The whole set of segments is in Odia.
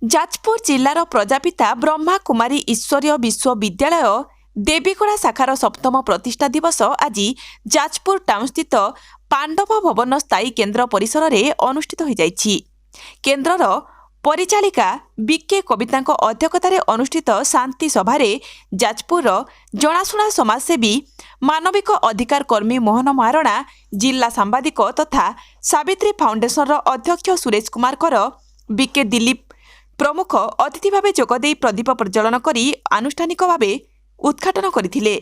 ଯାଜପୁର ଜିଲ୍ଲାର ପ୍ରଜାପିତା ବ୍ରହ୍ମାକୁମାରୀ ଈଶ୍ୱରୀୟ ବିଶ୍ୱବିଦ୍ୟାଳୟ ଦେବୀଗଡ଼ା ଶାଖାର ସପ୍ତମ ପ୍ରତିଷ୍ଠା ଦିବସ ଆଜି ଯାଜପୁର ଟାଉନସ୍ଥିତ ପାଣ୍ଡବ ଭବନ ସ୍ଥାୟୀ କେନ୍ଦ୍ର ପରିସରରେ ଅନୁଷ୍ଠିତ ହୋଇଯାଇଛି। କେନ୍ଦ୍ରର ପରିଚାଳିକା ବିକେ କବିତାଙ୍କ ଅଧ୍ୟକ୍ଷତାରେ ଅନୁଷ୍ଠିତ ଶାନ୍ତି ସଭାରେ ଯାଜପୁରର ଜଣାଶୁଣା ସମାଜସେବୀ ମାନବିକ ଅଧିକାର କର୍ମୀ ମୋହନ ମହାରଣା, ଜିଲ୍ଲା ସାମ୍ବାଦିକ ତଥା ସାବିତ୍ରୀ ଫାଉଣ୍ଡେସନର ଅଧ୍ୟକ୍ଷ ସୁରେଶ କୁମାର କର, ବିକେ ଦିଲ୍ଲୀପ ପ୍ରମୁଖ ଅତିଥି ଭାବେ ଯୋଗଦେଇ ପ୍ରଦୀପ ପ୍ରଜ୍ୱଳନ କରି ଆନୁଷ୍ଠାନିକ ଭାବେ ଉଦ୍ଘାଟନ କରିଥିଲେ।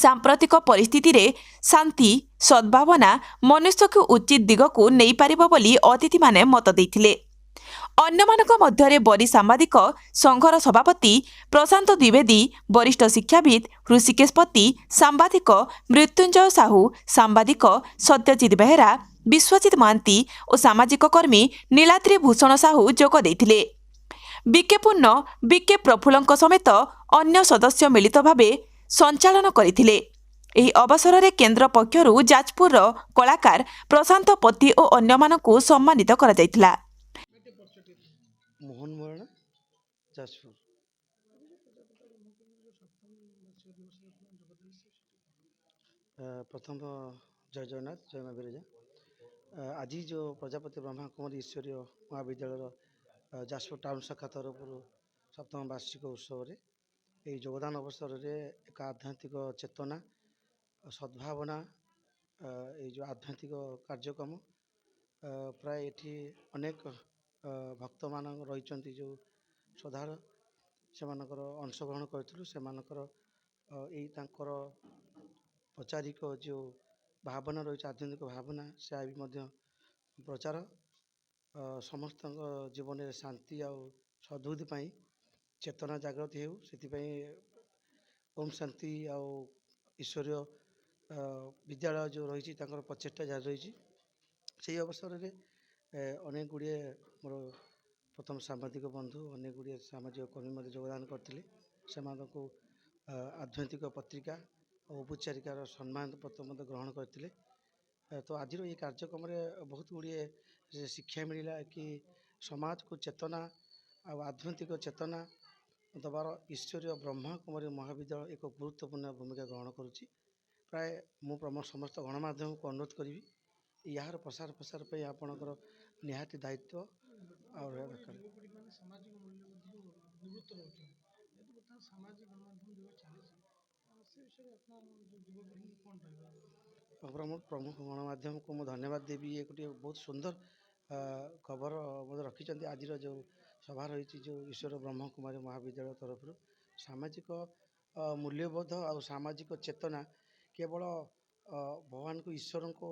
ସାମ୍ପ୍ରତିକ ପରିସ୍ଥିତିରେ ଶାନ୍ତି, ସଦ୍ଭାବନା ମନୁଷ୍ୟକୁ ଉଚିତ ଦିଗକୁ ନେଇପାରିବ ବୋଲି ଅତିଥିମାନେ ମତ ଦେଇଥିଲେ। ଅନ୍ୟମାନଙ୍କ ମଧ୍ୟରେ ବରୀ ସାମ୍ବାଦିକ ସଂଘର ସଭାପତି ପ୍ରଶାନ୍ତ ଦ୍ୱିବେଦୀ, ବରିଷ୍ଠ ଶିକ୍ଷାବିତ୍ ହୃଷିକେଶ ପତି, ସାମ୍ବାଦିକ ମୃତ୍ୟୁଞ୍ଜୟ ସାହୁ, ସାମ୍ବାଦିକ ସତ୍ୟଜିତ ବେହେରା, ବିଶ୍ୱଜିତ ମହାନ୍ତି ଓ ସାମାଜିକ କର୍ମୀ ନୀଳାଦ୍ରି ଭୂଷଣ ସାହୁ ଯୋଗ ଦେଇଥିଲେ। ବିକେ ପୂର୍ଣ୍ଣ, ବିକେ ପ୍ରଫୁଲ୍ଲଙ୍କ ସମେତ ଅନ୍ୟ ସଦସ୍ୟ ମିଳିତ ଭାବେ ସଞ୍ଚାଳନ କରିଥିଲେ। ଏହି ଅବସରରେ କେନ୍ଦ୍ର ପକ୍ଷରୁ ଯାଜପୁରର କଳାକାର ପ୍ରଶାନ୍ତ ପତି ଓ ଅନ୍ୟମାନଙ୍କୁ ସମ୍ମାନିତ କରାଯାଇଥିଲା। ମୋହନ ମହାରଣା, ଯାଜପୁର। ପ୍ରଥମ ଜୟ ଜଗନ୍ନାଥ, ଜୟ ମା ବିରଜା। ଆଜି ଯେଉଁ ପ୍ରଜାପତି ବ୍ରହ୍ମାକୁମାରୀ ଈଶ୍ୱରୀୟ ମହାବିଦ୍ୟାଳୟର ଯାଜପୁର ଟାଉନ ଶାଖା ତରଫରୁ ସପ୍ତମ ବାର୍ଷିକ ଉତ୍ସବରେ ଏହି ଯୋଗଦାନ ଅବସରରେ ଏକ ଆଧ୍ୟାତ୍ମିକ ଚେତନା, ସଦ୍ଭାବନା, ଏଇ ଯେଉଁ ଆଧ୍ୟାତ୍ମିକ କାର୍ଯ୍ୟକ୍ରମ, ପ୍ରାୟ ଏଠି ଅନେକ ଭକ୍ତମାନ ରହିଛନ୍ତି ଯେଉଁ ଶ୍ରଦ୍ଧାଳୁ, ସେମାନଙ୍କର ଅଂଶଗ୍ରହଣ କରିଥିଲୁ। ସେମାନଙ୍କର ଏଇ ତାଙ୍କର ପଚାରିକ ଯେଉଁ ଭାବନା ରହିଛି, ଆଧ୍ୟାତ୍ମିକ ଭାବନା, ସେ ବି ମଧ୍ୟ ପ୍ରଚାର ସମସ୍ତଙ୍କ ଜୀବନରେ ଶାନ୍ତି ଆଉ ସଦ୍ବୁଦ୍ଧି ପାଇଁ ଚେତନା ଜାଗ୍ରତ ହେଉ, ସେଥିପାଇଁ ଓମ୍ ଶାନ୍ତି ଆଉ ଈଶ୍ୱରୀୟ ବିଦ୍ୟାଳୟ ଯେଉଁ ରହିଛି ତାଙ୍କର ପ୍ରଚେଷ୍ଟା ଜାରି ରହିଛି। ସେହି ଅବସରରେ ଅନେକ ଗୁଡ଼ିଏ ମୋର ପ୍ରଥମ ସାମ୍ବାଦିକ ବନ୍ଧୁ, ଅନେକ ଗୁଡ଼ିଏ ସାମାଜିକ କର୍ମୀ ମଧ୍ୟ ଯୋଗଦାନ କରିଥିଲେ। ସେମାନଙ୍କୁ ଆଧ୍ୟାତ୍ମିକ ପତ୍ରିକା ଓ ଉପଚାରିକାର ସମ୍ମାନ ପତ୍ର ମଧ୍ୟ ଗ୍ରହଣ କରିଥିଲେ। ତ ଆଜିର ଏହି କାର୍ଯ୍ୟକ୍ରମରେ ବହୁତ ଗୁଡ଼ିଏ ଶିକ୍ଷା ମିଳିଲା କି ସମାଜକୁ ଚେତନା ଆଉ ଆଧ୍ୟାତ୍ମିକ ଚେତନା ଦେବାର ଈଶ୍ୱରୀୟ ବ୍ରହ୍ମାକୁମାରୀ ମହାବିଦ୍ୟାଳୟ ଏକ ଗୁରୁତ୍ୱପୂର୍ଣ୍ଣ ଭୂମିକା ଗ୍ରହଣ କରୁଛି। ପ୍ରାୟ ମୁଁ ସମସ୍ତ ଗଣମାଧ୍ୟମକୁ ଅନୁରୋଧ କରିବି, ଏହାର ପ୍ରସାର ପାଇଁ ଆପଣଙ୍କର ନିହାତି ଦାୟିତ୍ୱ ଆଉ ରହିବା ଦରକାର। ପ୍ରମୁଖ ଗଣମାଧ୍ୟମକୁ ମୁଁ ଧନ୍ୟବାଦ ଦେବି। ଏ ଗୋଟିଏ ବହୁତ ସୁନ୍ଦର ଖବର ମଧ୍ୟ ରଖିଛନ୍ତି। ଆଜିର ଯେଉଁ ସଭା ରହିଛି, ଯେଉଁ ଈଶ୍ୱର ବ୍ରହ୍ମକୁମାରୀ ମହାବିଦ୍ୟାଳୟ ତରଫରୁ ସାମାଜିକ ମୂଲ୍ୟବୋଧ ଆଉ ସାମାଜିକ ଚେତନା କେବଳ ଭଗବାନଙ୍କୁ ଈଶ୍ୱରଙ୍କୁ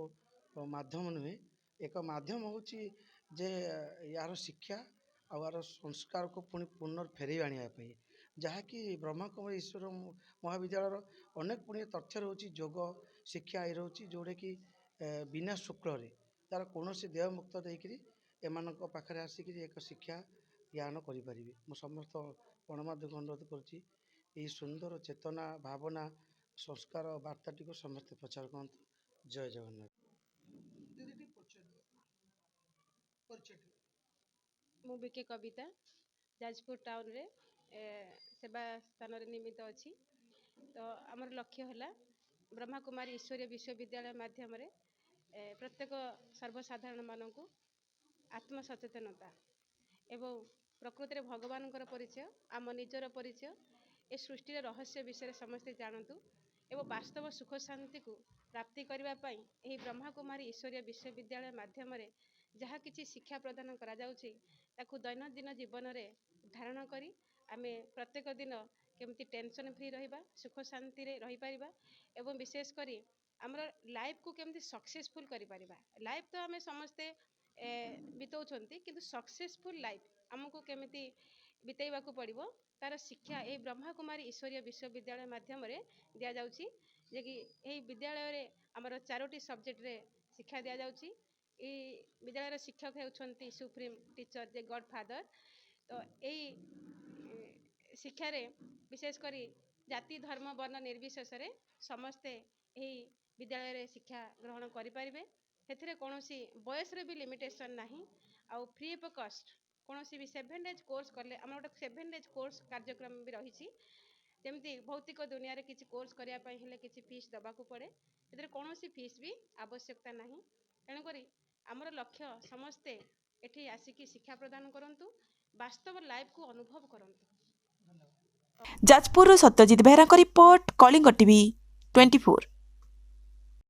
ମାଧ୍ୟମ ନୁହେଁ, ଏକ ମାଧ୍ୟମ ହେଉଛି ଯେ ଏହାର ଶିକ୍ଷା ଆଉ ଏହାର ସଂସ୍କାରକୁ ପୁଣି ଫେରାଇ ଆଣିବା ପାଇଁ, ଯାହାକି ବ୍ରହ୍ମାକୁମାରୀ ଈଶ୍ୱର ମହାବିଦ୍ୟାଳୟର ଅନେକ ପୁଣି ତଥ୍ୟ ରହୁଛି। ଯୋଗ ଶିକ୍ଷା ଏ ରହୁଛି ଯେଉଁଟାକି ବିନା ଶୁଳ୍କରେ, ତା'ର କୌଣସି ଦେୟମୁକ୍ତ ଦେଇକରି ଏମାନଙ୍କ ପାଖରେ ଆସିକରି ଏକ ଶିକ୍ଷା ଜ୍ଞାନ କରିପାରିବେ। ମୁଁ ସମସ୍ତ ଗଣମାଧ୍ୟମକୁ ଅନୁରୋଧ କରୁଛି, ଏହି ସୁନ୍ଦର ଚେତନା, ଭାବନା, ସଂସ୍କାର ବାର୍ତ୍ତାଟିକୁ ସମସ୍ତେ ପ୍ରଚାର କରନ୍ତୁ। ଜୟ ଜଗନ୍ନାଥ। ମୁଁ ବିକେ କବିତା, ଯାଜପୁର ଟାଉନରେ ସେବା ସ୍ଥାନରେ ନିମିତ୍ତ ଅଛି। ତ ଆମର ଲକ୍ଷ୍ୟ ହେଲା ବ୍ରହ୍ମାକୁମାରୀ ଈଶ୍ୱରୀୟ ବିଶ୍ୱବିଦ୍ୟାଳୟ ମାଧ୍ୟମରେ ପ୍ରତ୍ୟେକ ସର୍ବସାଧାରଣମାନଙ୍କୁ ଆତ୍ମସଚେତନତା ଏବଂ ପ୍ରକୃତିରେ ଭଗବାନଙ୍କର ପରିଚୟ, ଆମ ନିଜର ପରିଚୟ, ଏ ସୃଷ୍ଟିର ରହସ୍ୟ ବିଷୟରେ ସମସ୍ତେ ଜାଣନ୍ତୁ ଏବଂ ବାସ୍ତବ ସୁଖ ଶାନ୍ତିକୁ ପ୍ରାପ୍ତି କରିବା ପାଇଁ ଏହି ବ୍ରହ୍ମାକୁମାରୀ ଈଶ୍ୱରୀୟ ବିଶ୍ୱବିଦ୍ୟାଳୟ ମାଧ୍ୟମରେ ଯାହା କିଛି ଶିକ୍ଷା ପ୍ରଦାନ କରାଯାଉଛି, ତାକୁ ଦୈନନ୍ଦିନ ଜୀବନରେ ଧାରଣ କରି ଆମେ ପ୍ରତ୍ୟେକ ଦିନ କେମିତି ଟେନସନ୍ ଫ୍ରି ରହିବା, ସୁଖ ଶାନ୍ତିରେ ରହିପାରିବା ଏବଂ ବିଶେଷ କରି ଆମର ଲାଇଫକୁ କେମିତି ସକ୍ସେସଫୁଲ୍ କରିପାରିବା। ଲାଇଫ ତ ଆମେ ସମସ୍ତେ ବିତାଉଛନ୍ତି, କିନ୍ତୁ ସକ୍ସେସଫୁଲ୍ ଲାଇଫ ଆମକୁ କେମିତି ବିତେଇବାକୁ ପଡ଼ିବ, ତାର ଶିକ୍ଷା ଏହି ବ୍ରହ୍ମାକୁମାରୀ ଈଶ୍ୱରୀୟ ବିଶ୍ୱବିଦ୍ୟାଳୟ ମାଧ୍ୟମରେ ଦିଆଯାଉଛି। ଯେ କି ଏହି ବିଦ୍ୟାଳୟରେ ଆମର 4ଟି ସବଜେକ୍ଟରେ ଶିକ୍ଷା ଦିଆଯାଉଛି। ଏହି ବିଦ୍ୟାଳୟର ଶିକ୍ଷକ ହେଉଛନ୍ତି ସୁପ୍ରିମ ଟିଚର, ଯେ ଗଡ୍ ଫାଦର। ତ ଏହି ଶିକ୍ଷାରେ ବିଶେଷ କରି ଜାତି, ଧର୍ମ, ବର୍ଣ୍ଣ ନିର୍ବିଶେଷରେ ସମସ୍ତେ ଏହି ବିଦ୍ୟାଳୟରେ ଶିକ୍ଷା ଗ୍ରହଣ କରିପାରିବେ। ସେଥିରେ କୌଣସି ବୟସରେ ବି ଲିମିଟେସନ୍ ନାହିଁ। ଆଉ ଫ୍ରି ଅଫ୍ କଷ୍ଟ କୌଣସି ବି 7 ଡେଜ୍ କୋର୍ସ କଲେ ଆମର ଗୋଟେ 7 ଡେଜ୍ କୋର୍ସ କାର୍ଯ୍ୟକ୍ରମ ବି ରହିଛି। ଯେମିତି ଭୌତିକ ଦୁନିଆରେ କିଛି କୋର୍ସ କରିବା ପାଇଁ ହେଲେ କିଛି ଫିସ୍ ଦେବାକୁ ପଡ଼େ, ଏଥିରେ କୌଣସି ଫିସ୍ ବି ଆବଶ୍ୟକତା ନାହିଁ। ତେଣୁକରି ଆମର ଲକ୍ଷ୍ୟ ସମସ୍ତେ ଏଠି ଆସିକି ଶିକ୍ଷା ପ୍ରଦାନ କରନ୍ତୁ, ବାସ୍ତବ ଲାଇଫକୁ ଅନୁଭବ କରନ୍ତୁ। ଯାଜପୁରରୁ ସତ୍ୟଜିତ ବେହେରାଙ୍କ ରିପୋର୍ଟ, କଳିଙ୍ଗ ଟିଭି 24।